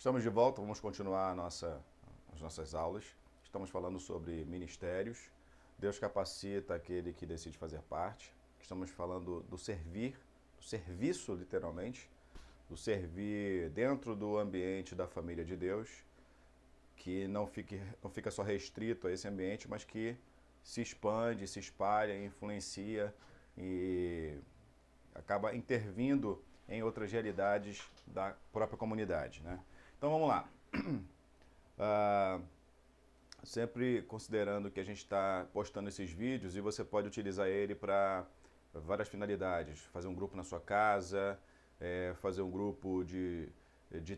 Estamos de volta, vamos continuar as nossas aulas. Estamos falando sobre ministérios. Deus capacita aquele que decide fazer parte. Estamos falando do servir, do serviço, literalmente, do servir dentro do ambiente da família de Deus, que não fica só restrito a esse ambiente, mas que se expande, se espalha, influencia e acaba intervindo em outras realidades da própria comunidade, né? Então vamos lá. Sempre considerando que a gente está postando esses vídeos e você pode utilizar ele para várias finalidades. Fazer um grupo na sua casa, fazer um grupo de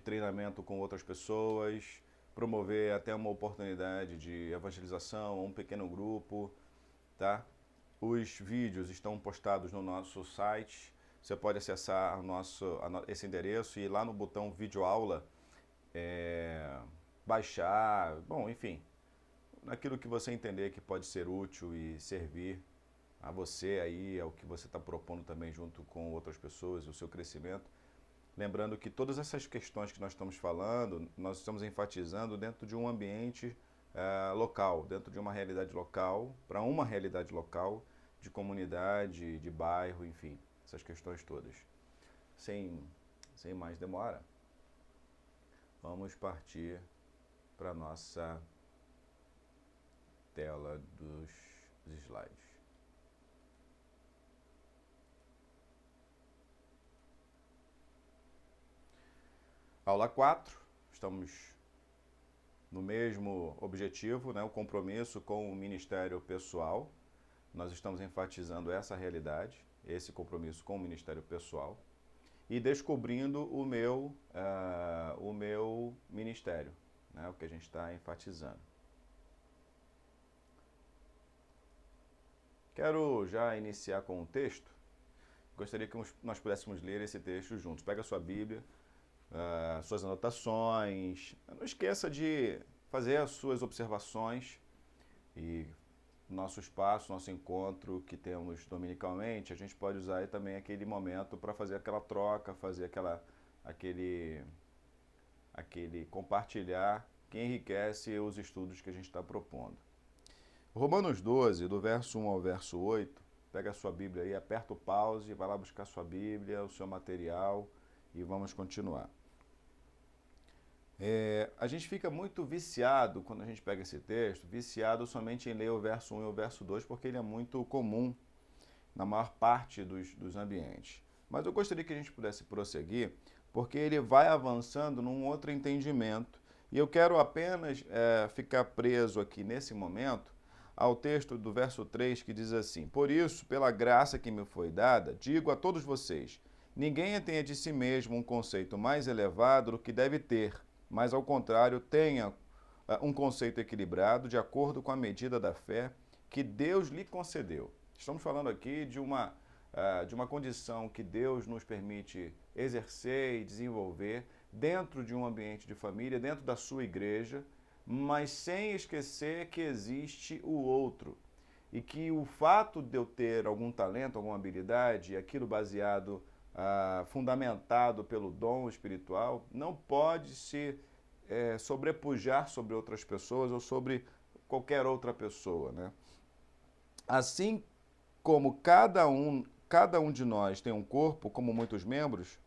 treinamento com outras pessoas, promover até uma oportunidade de evangelização, um pequeno grupo, tá? Os vídeos estão postados no nosso site. Você pode acessar esse endereço e ir lá no botão vídeo aula, baixar, bom, enfim, naquilo que você entender que pode ser útil e servir a você aí, ao que você está propondo também junto com outras pessoas, o seu crescimento. Lembrando que todas essas questões que nós estamos falando, nós estamos enfatizando dentro de um ambiente local, dentro de uma realidade local, para uma realidade local, de comunidade, de bairro, enfim, essas questões todas. Sem mais demora, vamos partir para a nossa tela dos slides. Aula 4, estamos no mesmo objetivo, né, o compromisso com o ministério pessoal. Nós estamos enfatizando essa realidade, esse compromisso com o ministério pessoal e descobrindo o meu ministério, né, o que a gente está enfatizando. Quero já iniciar com um texto. Gostaria que nós pudéssemos ler esse texto juntos. Pega a sua Bíblia, suas anotações. Não esqueça de fazer as suas observações e nosso espaço, nosso encontro que temos dominicalmente, a gente pode usar aí também aquele momento para fazer aquela troca, fazer aquele compartilhar que enriquece os estudos que a gente está propondo. Romanos 12, do verso 1 ao verso 8, pega a sua Bíblia aí, aperta o pause, vai lá buscar a sua Bíblia, o seu material e vamos continuar. A gente fica muito viciado, quando a gente pega esse texto, viciado somente em ler o verso 1 e o verso 2, porque ele é muito comum na maior parte dos ambientes. Mas eu gostaria que a gente pudesse prosseguir, porque ele vai avançando num outro entendimento, e eu quero apenas ficar preso aqui nesse momento ao texto do verso 3, que diz assim: Por isso, pela graça que me foi dada, digo a todos vocês, ninguém tenha de si mesmo um conceito mais elevado do que deve ter, mas ao contrário, tenha um conceito equilibrado de acordo com a medida da fé que Deus lhe concedeu. Estamos falando aqui de uma condição que Deus nos permite exercer e desenvolver dentro de um ambiente de família, dentro da sua igreja, mas sem esquecer que existe o outro. E que o fato de eu ter algum talento, alguma habilidade, aquilo baseado fundamentado pelo dom espiritual, não pode se sobrepujar sobre outras pessoas ou sobre qualquer outra pessoa, né? Assim como cada um de nós tem um corpo com muitos membros,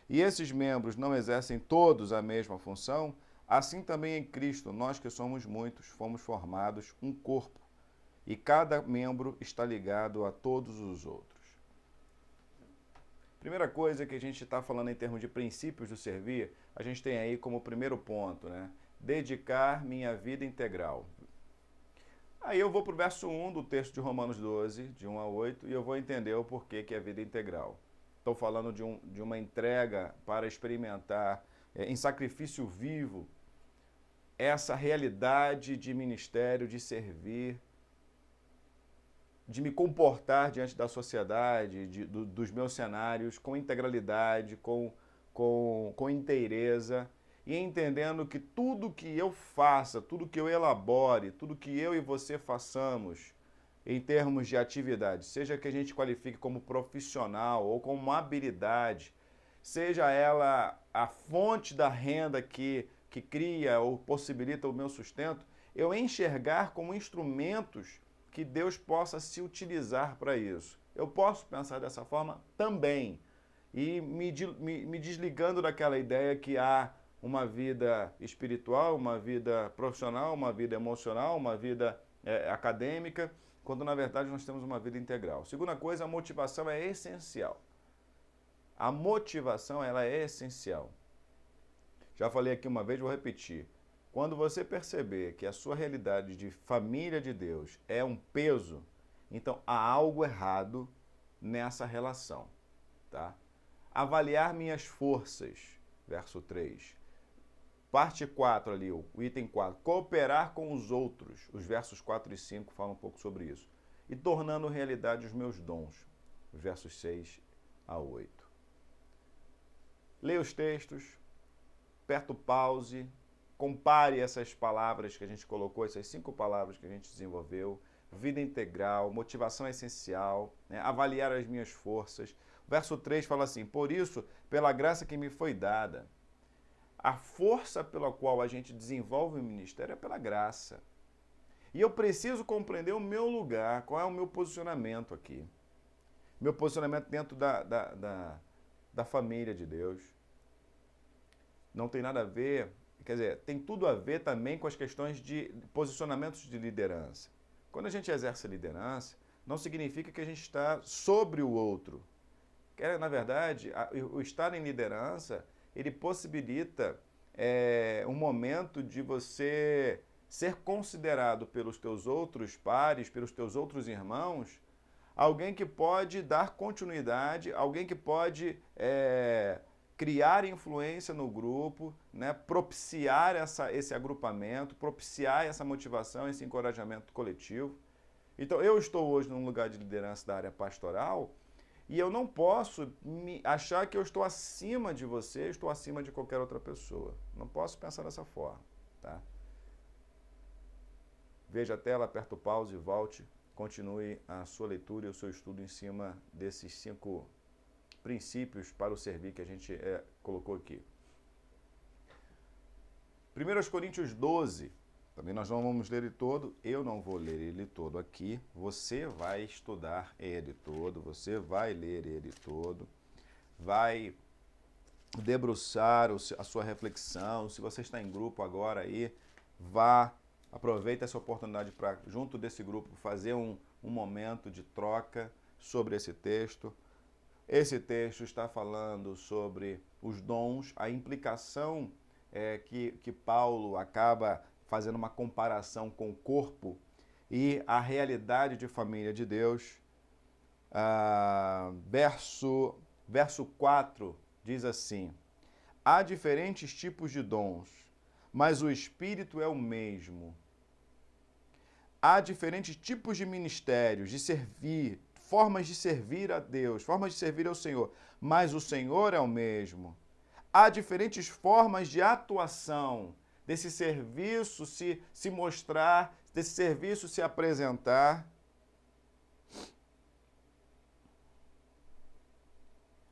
e esses membros não exercem todos a mesma função, assim também em Cristo, nós que somos muitos, fomos formados um corpo, e cada membro está ligado a todos os outros. Primeira coisa que a gente está falando em termos de princípios do servir, a gente tem aí como primeiro ponto, né? Dedicar minha vida integral. Aí eu vou para o verso 1 do texto de Romanos 12, de 1 a 8, e eu vou entender o porquê que é vida integral. Estou falando de uma entrega para experimentar em sacrifício vivo essa realidade de ministério, de servir, de me comportar diante da sociedade, dos meus cenários, com integralidade, com inteireza, e entendendo que tudo que eu faça, tudo que eu elabore, tudo que eu e você façamos em termos de atividade, seja que a gente qualifique como profissional ou como uma habilidade, seja ela a fonte da renda que cria ou possibilita o meu sustento, eu enxergar como instrumentos que Deus possa se utilizar para isso. Eu posso pensar dessa forma também. E me desligando daquela ideia que há uma vida espiritual, uma vida profissional, uma vida emocional, uma vida acadêmica, quando na verdade nós temos uma vida integral. Segunda coisa, a motivação é essencial. A motivação ela é essencial. Já falei aqui uma vez, vou repetir. Quando você perceber que a sua realidade de família de Deus é um peso, então há algo errado nessa relação, tá? Avaliar minhas forças, verso 3. Parte 4 ali, o item 4. Cooperar com os outros, os versos 4 e 5 falam um pouco sobre isso. E tornando realidade os meus dons, os versos 6 a 8. Leia os textos, aperta o pause, compare essas palavras que a gente colocou, essas 5 palavras que a gente desenvolveu, vida integral, motivação essencial, né? Avaliar as minhas forças. O verso 3 fala assim, por isso, pela graça que me foi dada, a força pela qual a gente desenvolve o ministério é pela graça. E eu preciso compreender o meu lugar, qual é o meu posicionamento aqui. Meu posicionamento dentro da família de Deus. Não tem nada a ver, quer dizer, tem tudo a ver também com as questões de posicionamentos de liderança. Quando a gente exerce liderança, não significa que a gente está sobre o outro. Na verdade, o estar em liderança, ele possibilita um momento de você ser considerado pelos teus outros pares, pelos teus outros irmãos, alguém que pode dar continuidade, alguém que pode criar influência no grupo, né, propiciar esse agrupamento, propiciar essa motivação, esse encorajamento coletivo. Então, eu estou hoje num lugar de liderança da área pastoral e eu não posso achar que eu estou acima de você, estou acima de qualquer outra pessoa. Não posso pensar dessa forma, tá? Veja a tela, aperta o pause e volte. Continue a sua leitura e o seu estudo em cima desses 5 princípios para o servir que a gente colocou aqui. 1 Coríntios 12, também nós não vamos ler ele todo, eu não vou ler ele todo aqui, você vai estudar ele todo, você vai ler ele todo, vai debruçar a sua reflexão, se você está em grupo agora aí, aproveita essa oportunidade para, junto desse grupo, fazer um momento de troca sobre esse texto. Esse texto está falando sobre os dons, a implicação que Paulo acaba fazendo uma comparação com o corpo e a realidade de família de Deus. Verso 4 diz assim, há diferentes tipos de dons, mas o Espírito é o mesmo. Há diferentes tipos de ministérios, de servir, formas de servir a Deus, formas de servir ao Senhor, mas o Senhor é o mesmo. Há diferentes formas de atuação, desse serviço se mostrar, desse serviço se apresentar,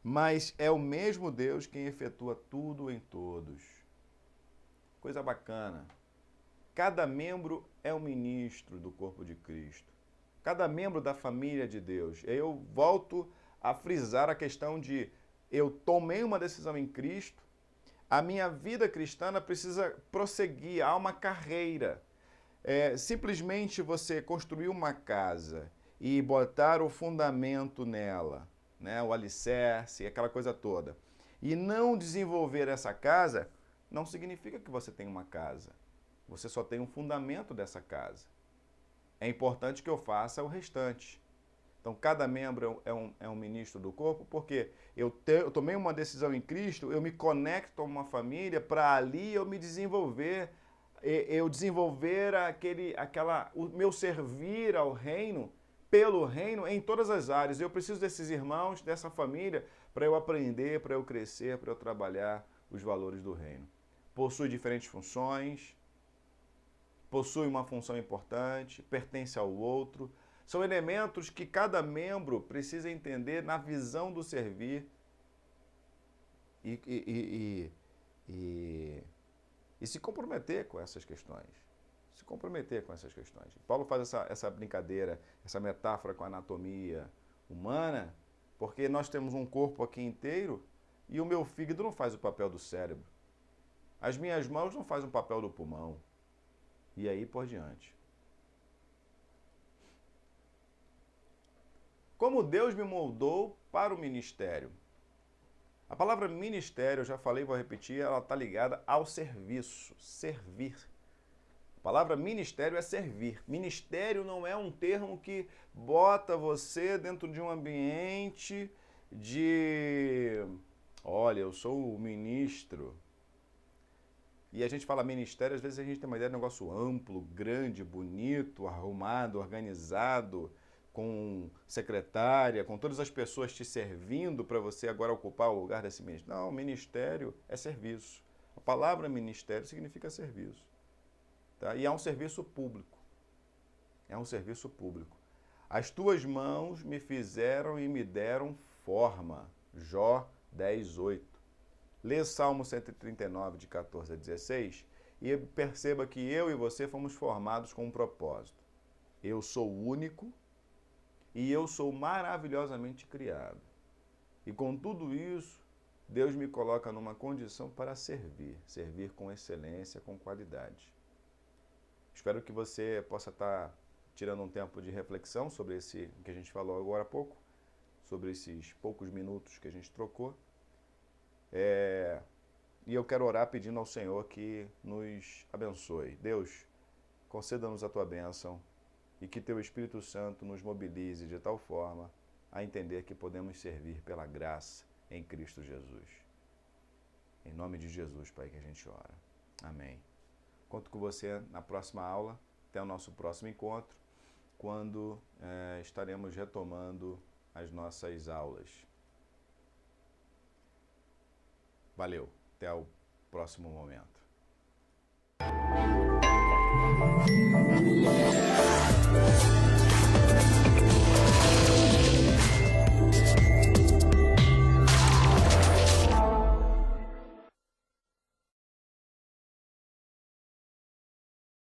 mas é o mesmo Deus quem efetua tudo em todos. Coisa bacana. Cada membro é um ministro do corpo de Cristo. Cada membro da família de Deus. Eu volto a frisar a questão de eu tomei uma decisão em Cristo, a minha vida cristã precisa prosseguir, há uma carreira. Simplesmente você construir uma casa e botar o fundamento nela, né, o alicerce, aquela coisa toda, e não desenvolver essa casa, não significa que você tem uma casa. Você só tem um fundamento dessa casa. É importante que eu faça o restante. Então, cada membro é um ministro do corpo, porque eu tomei uma decisão em Cristo, eu me conecto a uma família para ali eu me desenvolver, eu desenvolver o meu servir ao reino, pelo reino, em todas as áreas. Eu preciso desses irmãos, dessa família, para eu aprender, para eu crescer, para eu trabalhar os valores do reino. Possui diferentes funções, possui uma função importante, pertence ao outro. São elementos que cada membro precisa entender na visão do servir. e se comprometer com essas questões. Se comprometer com essas questões. Paulo faz essa brincadeira, essa metáfora com a anatomia humana, porque nós temos um corpo aqui inteiro e o meu fígado não faz o papel do cérebro. As minhas mãos não fazem o papel do pulmão. E aí por diante. Como Deus me moldou para o ministério. A palavra ministério, eu já falei, vou repetir, ela está ligada ao serviço, servir. A palavra ministério é servir. Ministério não é um termo que bota você dentro de um ambiente de... Olha, eu sou o ministro. E a gente fala ministério, às vezes a gente tem uma ideia de um negócio amplo, grande, bonito, arrumado, organizado, com secretária, com todas as pessoas te servindo para você agora ocupar o lugar desse ministério. Não, ministério é serviço. A palavra ministério significa serviço. Tá? E é um serviço público. É um serviço público. As tuas mãos me fizeram e me deram forma. Jó 10:8. Lê Salmo 139, de 14 a 16, e perceba que eu e você fomos formados com um propósito. Eu sou único e eu sou maravilhosamente criado. E com tudo isso, Deus me coloca numa condição para servir. Servir com excelência, com qualidade. Espero que você possa estar tirando um tempo de reflexão sobre esse que a gente falou agora há pouco, sobre esses poucos minutos que a gente trocou. E eu quero orar pedindo ao Senhor que nos abençoe. Deus, conceda-nos a tua bênção e que teu Espírito Santo nos mobilize de tal forma a entender que podemos servir pela graça em Cristo Jesus. Em nome de Jesus, Pai, que a gente ora. Amém. Conto com você na próxima aula. Até o nosso próximo encontro, quando estaremos retomando as nossas aulas. Valeu, até o próximo momento.